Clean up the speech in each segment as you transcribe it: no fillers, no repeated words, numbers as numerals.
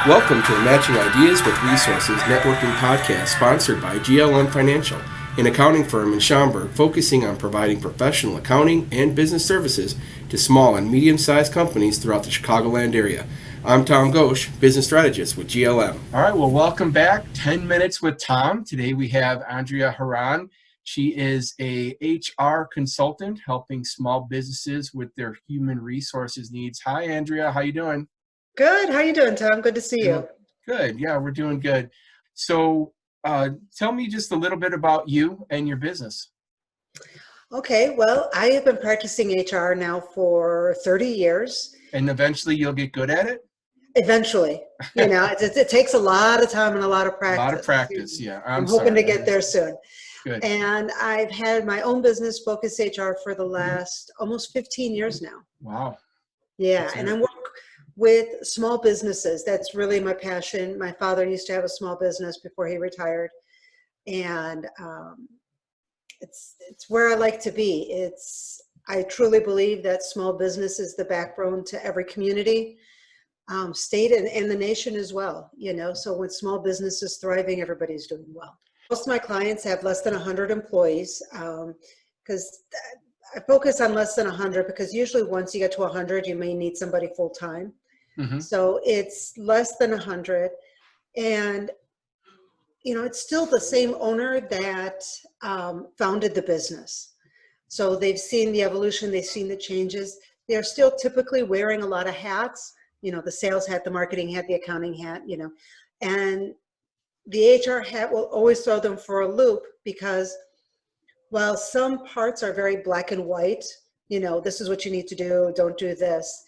Welcome to the Matching Ideas with Resources Networking Podcast sponsored by GLM Financial, an accounting firm in Schaumburg focusing on providing professional accounting and business services to small and medium-sized companies throughout the Chicagoland area. I'm Tom Ghosh, business strategist with GLM. All right, well, welcome back. 10 Minutes with Tom. Today we have Andrea Herran. She is a HR consultant helping small businesses with their human resources needs. Hi, Andrea. How you doing? Good. How you doing, Tom? Good to see you. Good. Yeah, we're doing good. So tell me just a little bit about you and your business. Okay. Well, I have been practicing HR now for 30 years. And eventually you'll get good at it? Eventually. It takes a lot of time and a lot of practice. A lot of practice, yeah. I'm hoping to get there soon. Good. And I've had my own business, Focus HR, for the last almost 15 years now. Wow. Yeah. And I work with small businesses. That's really my passion. My father used to have a small business before he retired. And it's where I like to be. I truly believe that small business is the backbone to every community, state and the nation as well. So when small business is thriving, everybody's doing well. Most of my clients have less than 100 employees because I focus on less than 100 because usually once you get to 100, you may need somebody full time. Mm-hmm. So it's less than 100. And, it's still the same owner that founded the business. So they've seen the evolution, they've seen the changes. They're still typically wearing a lot of hats, the sales hat, the marketing hat, the accounting hat, and the HR hat will always throw them for a loop because while some parts are very black and white, this is what you need to do, don't do this.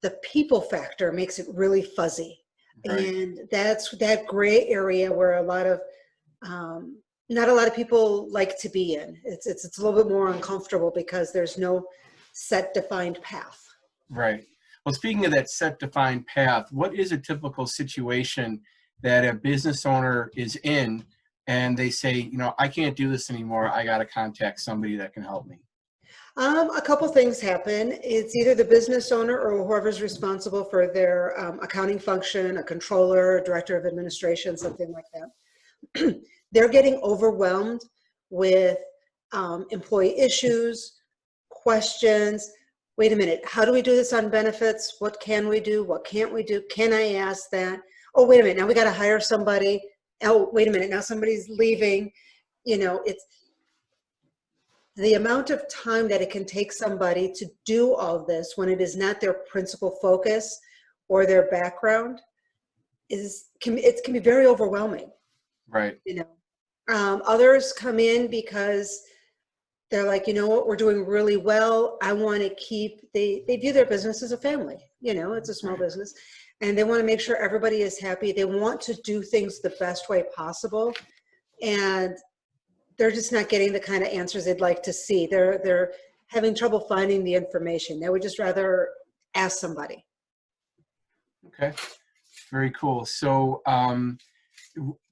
The people factor makes it really fuzzy. Right. And that's that gray area where not a lot of people like to be in. It's a little bit more uncomfortable because there's no set defined path. Right. Well, speaking of that set defined path, what is a typical situation that a business owner is in and they say, I can't do this anymore. I got to contact somebody that can help me? A couple things happen. It's either the business owner or whoever's responsible for their accounting function, a controller, a director of administration, something like that. They're getting overwhelmed with employee issues, questions. Wait a minute, how do we do this on benefits? What can we do? What can't we do? Can I ask that? Oh, wait a minute, now we got to hire somebody. Oh, wait a minute, now somebody's leaving. It's the amount of time that it can take somebody to do all this when it is not their principal focus or their background can be very overwhelming. Right. Others come in because they're like, what, we're doing really well. I want to they view their business as a family. It's a small business and they want to make sure everybody is happy. They want to do things the best way possible. And they're just not getting the kind of answers they'd like to see. They're having trouble finding the information. They would just rather ask somebody. Okay, very cool. So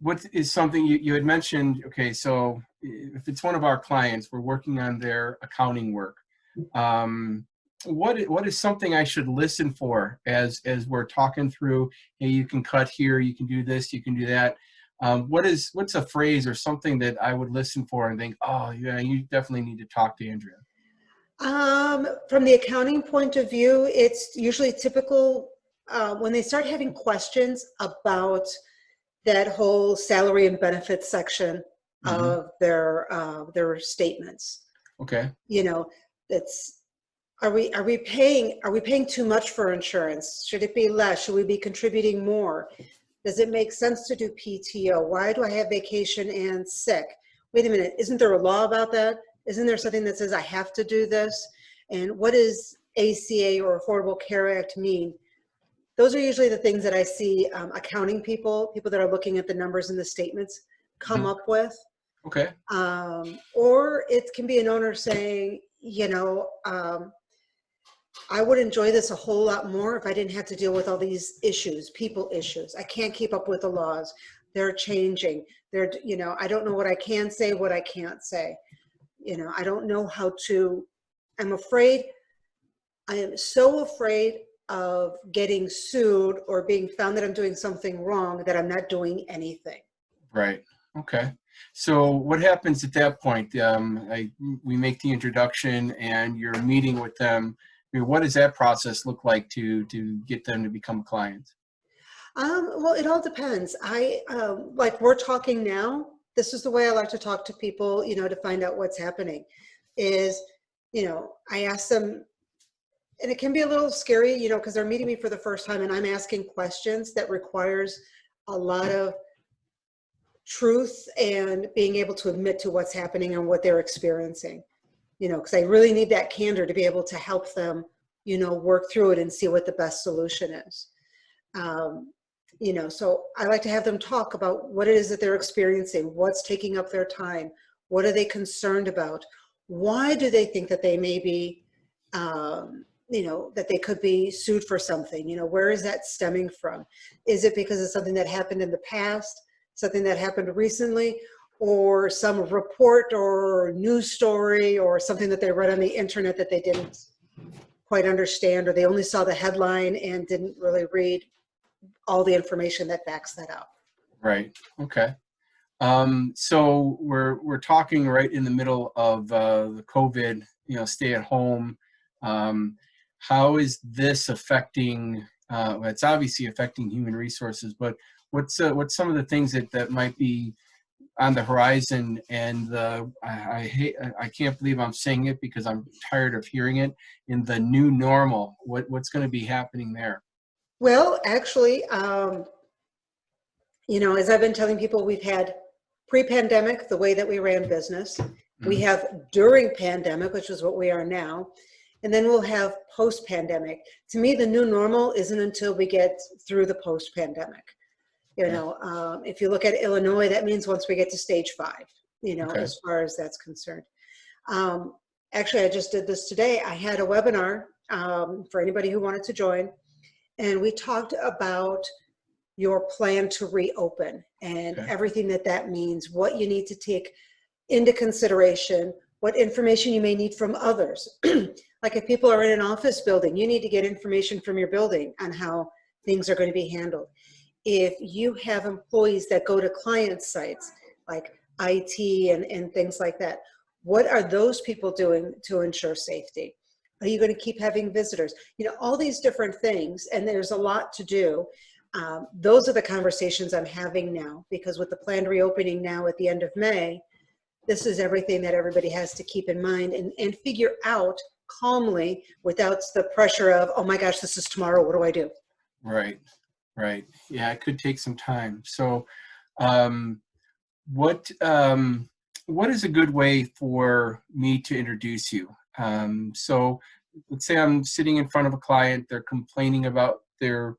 what is something you had mentioned, okay, so if it's one of our clients, we're working on their accounting work. What is something I should listen for as we're talking through, hey, you can cut here, you can do this, you can do that. What's a phrase or something that I would listen for and think, oh yeah, you definitely need to talk to Andrea? From the accounting point of view, it's usually typical when they start having questions about that whole salary and benefits section of their statements. Okay. Are we paying too much for insurance? Should it be less? Should we be contributing more? Does it make sense to do PTO? Why do I have vacation and sick? Wait a minute, isn't there a law about that? Isn't there something that says I have to do this? And what does ACA or Affordable Care Act mean? Those are usually the things that I see accounting people that are looking at the numbers in the statements come up with. Okay. Or it can be an owner saying, I would enjoy this a whole lot more if I didn't have to deal with all these issues, people issues. I can't keep up with the laws. They're changing. I don't know what I can say, what I can't say. I don't know how to, I am so afraid of getting sued or being found that I'm doing something wrong, that I'm not doing anything. Right. Okay. So what happens at that point? We make the introduction and you're meeting with them. I mean, what does that process look like to get them to become a client? Well, it all depends. Like we're talking now, this is the way I like to talk to people, to find out what's happening is, I ask them, and it can be a little scary, because they're meeting me for the first time and I'm asking questions that requires a lot of truth and being able to admit to what's happening and what they're experiencing, because I really need that candor to be able to help them, work through it and see what the best solution is. So I like to have them talk about what it is that they're experiencing, what's taking up their time, what are they concerned about, why do they think that they may be, that they could be sued for something, where is that stemming from? Is it because of something that happened in the past, something that happened recently, or some report or news story or something that they read on the internet that they didn't quite understand, or they only saw the headline and didn't really read all the information that backs that up. Right. Okay. So we're talking right in the middle of the COVID, stay at home. How is this affecting? It's obviously affecting human resources, but what's some of the things that might be on the horizon? And I can't believe I'm saying it because I'm tired of hearing it. In the new normal, what's going to be happening there? Well, actually, as I've been telling people, we've had pre-pandemic, the way that we ran business. We have during pandemic, which is what we are now. And then we'll have post-pandemic. To me, the new normal isn't until we get through the post-pandemic. If you look at Illinois, that means once we get to stage 5, as far as that's concerned. Actually, I just did this today. I had a webinar for anybody who wanted to join. And we talked about your plan to reopen and everything that means, what you need to take into consideration, what information you may need from others. Like if people are in an office building, you need to get information from your building on how things are going to be handled. If you have employees that go to client sites, like IT and things like that, what are those people doing to ensure safety? Are you going to keep having visitors? All these different things, and there's a lot to do. Those are the conversations I'm having now, because with the planned reopening now at the end of May, this is everything that everybody has to keep in mind and figure out calmly without the pressure of, oh my gosh, this is tomorrow, what do I do? Right. Yeah, it could take some time. So what is a good way for me to introduce you? So let's say I'm sitting in front of a client, they're complaining about their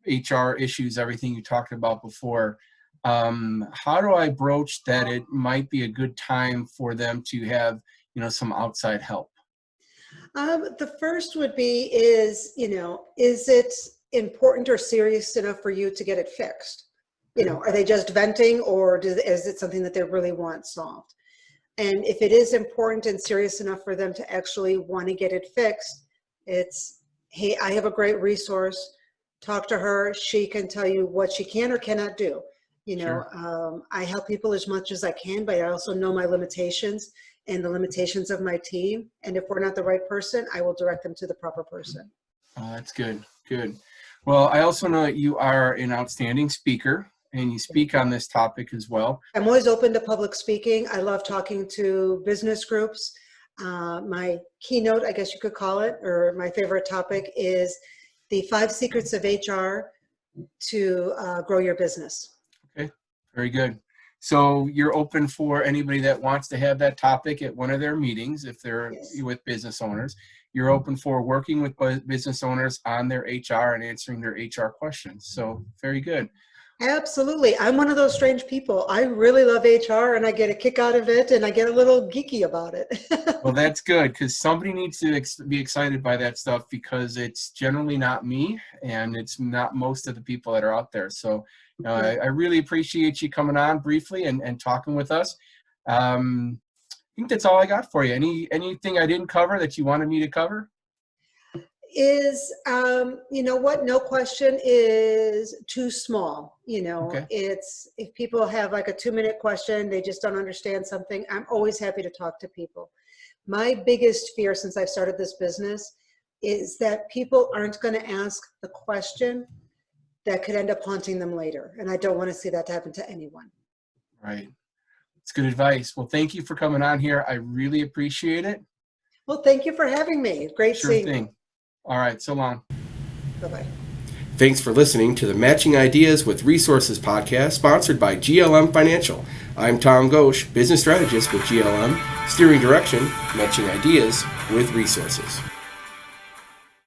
HR issues, everything you talked about before. How do I broach that it might be a good time for them to have, some outside help? The first would be is it important or serious enough for you to get it fixed? Are they just venting, or is it something that they really want solved? And if it is important and serious enough for them to actually want to get it fixed, it's, hey, I have a great resource. Talk to her. She can tell you what she can or cannot do. I help people as much as I can, but I also know my limitations and the limitations of my team. And if we're not the right person, I will direct them to the proper person. Oh, that's good. Good. Well, I also know that you are an outstanding speaker and you speak on this topic as well. I'm always open to public speaking. I love talking to business groups. My keynote, I guess you could call it, or my favorite topic is the 5 secrets of HR to grow your business. Okay, very good. So you're open for anybody that wants to have that topic at one of their meetings, if they're with business owners. You're open for working with business owners on their HR and answering their HR questions. So very good. Absolutely. I'm one of those strange people. I really love HR and I get a kick out of it and I get a little geeky about it. Well, that's good, because somebody needs to be excited by that stuff, because it's generally not me and it's not most of the people that are out there. So I really appreciate you coming on briefly and talking with us. I think that's all I got for you. Anything I didn't cover that you wanted me to cover? is, you know what, no question is too small. You know, Okay. it's, if people have like a 2-minute question, they just don't understand something, I'm always happy to talk to people. My biggest fear since I've started this business is that people aren't going to ask the question that could end up haunting them later. And I don't want to see that happen to anyone. Right. It's good advice. Well, thank you for coming on here. I really appreciate it. Well, thank you for having me. Great Sure seeing thing. All right. So long. you. Bye-bye. Thanks for listening to the Matching Ideas with Resources podcast, sponsored by GLM Financial. I'm Tom Ghosh, business strategist with GLM, steering direction, matching ideas with resources.